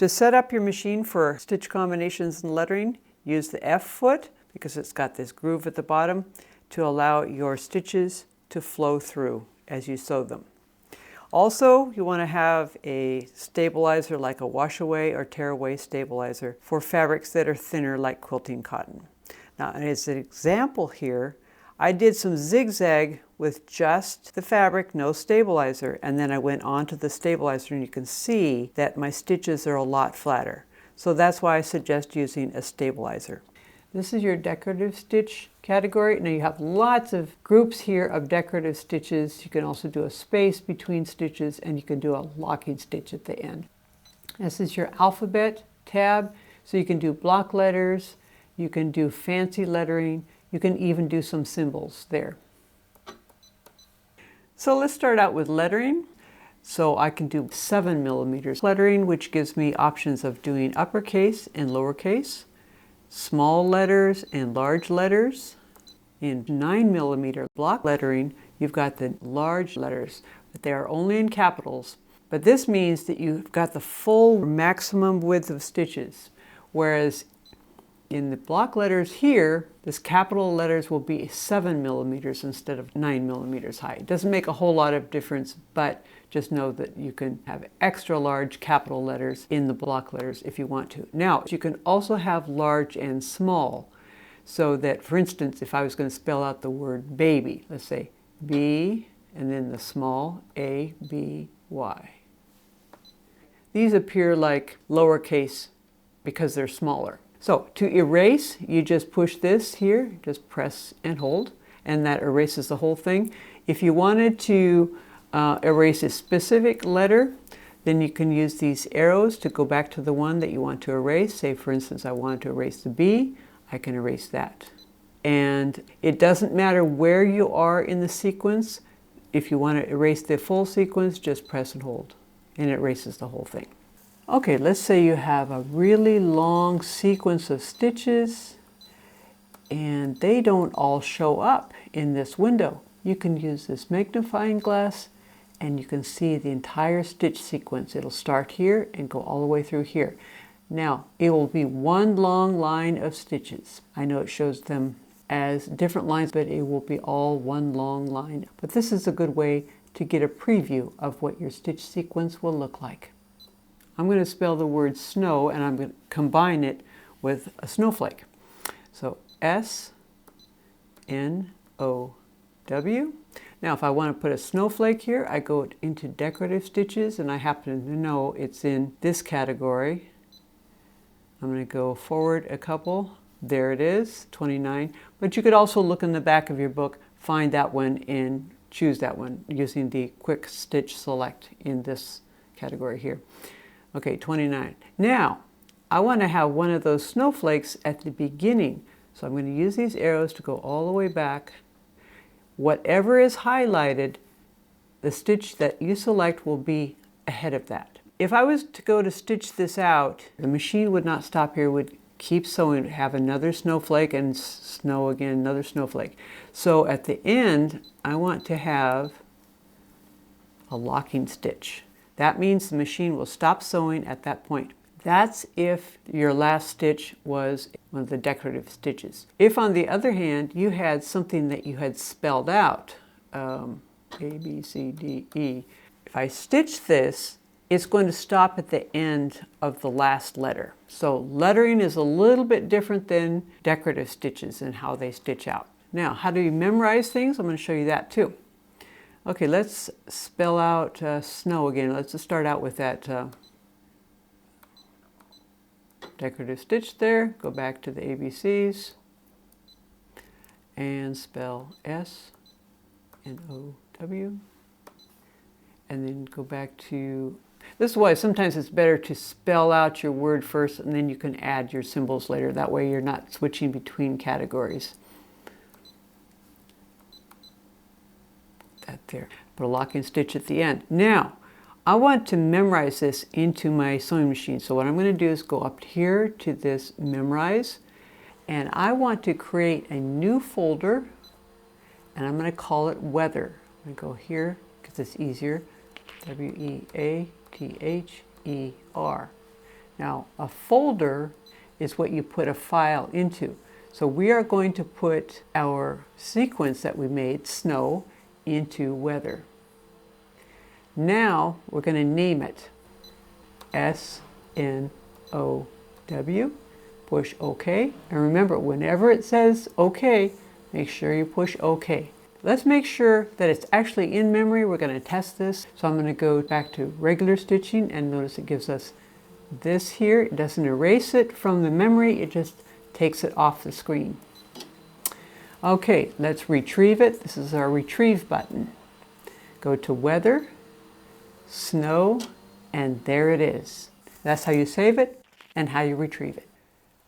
To set up your machine for stitch combinations and lettering, use the F foot because it's got this groove at the bottom to allow your stitches to flow through as you sew them. Also, you want to have a stabilizer like a wash away or tear away stabilizer for fabrics that are thinner like quilting cotton. Now, as an example here, I did some zigzag with just the fabric, no stabilizer, and then I went on to the stabilizer and you can see that my stitches are a lot flatter. So that's why I suggest using a stabilizer. This is your decorative stitch category. Now you have lots of groups here of decorative stitches. You can also do a space between stitches and you can do a locking stitch at the end. This is your alphabet tab. So you can do block letters, you can do fancy lettering, you can even do some symbols there. So let's start out with lettering. So I can do 7mm lettering, which gives me options of doing uppercase and lowercase, small letters and large letters. In 9mm block lettering, you've got the large letters, but they are only in capitals. But this means that you've got the full maximum width of stitches, whereas in the block letters here, this capital letters will be 7mm instead of 9mm high. It doesn't make a whole lot of difference, but just know that you can have extra large capital letters in the block letters if you want to. Now, you can also have large and small, so that, for instance, if I was going to spell out the word baby, let's say B and then the small A, B, Y. These appear like lowercase because they're smaller. So to erase, you just push this here, just press and hold, and that erases the whole thing. If you wanted to erase a specific letter, then you can use these arrows to go back to the one that you want to erase. Say, for instance, I wanted to erase the B, I can erase that. And it doesn't matter where you are in the sequence. If you want to erase the full sequence, just press and hold, and it erases the whole thing. Okay, let's say you have a really long sequence of stitches and they don't all show up in this window. You can use this magnifying glass and you can see the entire stitch sequence. It'll start here and go all the way through here. Now, it will be one long line of stitches. I know it shows them as different lines, but it will be all one long line. But this is a good way to get a preview of what your stitch sequence will look like. I'm going to spell the word snow and I'm going to combine it with a snowflake. So S-N-O-W. Now if I want to put a snowflake here, I go into decorative stitches and I happen to know it's in this category. I'm going to go forward a couple. There it is, 29. But you could also look in the back of your book, find that one and choose that one using the quick stitch select in this category here. Okay, 29. Now, I want to have one of those snowflakes at the beginning. So I'm going to use these arrows to go all the way back. Whatever is highlighted, the stitch that you select will be ahead of that. If I was to go to stitch this out, the machine would not stop here, would keep sewing, have another snowflake and snow again, another snowflake. So at the end, I want to have a locking stitch. That means the machine will stop sewing at that point. That's if your last stitch was one of the decorative stitches. If on the other hand, you had something that you had spelled out, A, B, C, D, E, if I stitch this, it's going to stop at the end of the last letter. So lettering is a little bit different than decorative stitches and how they stitch out. Now, how do you memorize things? I'm going to show you that too. Okay, let's spell out snow again. Let's just start out with that decorative stitch there. Go back to the ABCs and spell S-N-O-W. And then go back to, this is why sometimes it's better to spell out your word first and then you can add your symbols later. That way you're not switching between categories. That there. Put a locking stitch at the end. Now, I want to memorize this into my sewing machine. So what I'm going to do is go up here to this memorize, and I want to create a new folder, and I'm going to call it weather. I'm going to go here because it's easier. W-E-A-T-H-E-R. Now, a folder is what you put a file into. So we are going to put our sequence that we made, snow, into weather. Now we're going to name it S-N-O-W. Push OK. And remember, whenever it says OK, make sure you push OK. Let's make sure that it's actually in memory. We're going to test this. So I'm going to go back to regular stitching and notice it gives us this here. It doesn't erase it from the memory, it just takes it off the screen. Okay, let's retrieve it. This is our retrieve button. Go to weather, snow, and there it is. That's how you save it and how you retrieve it.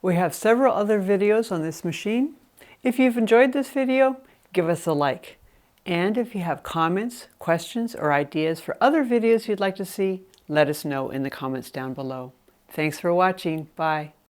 We have several other videos on this machine. If you've enjoyed this video, give us a like. And if you have comments, questions, or ideas for other videos you'd like to see, let us know in the comments down below. Thanks for watching. Bye.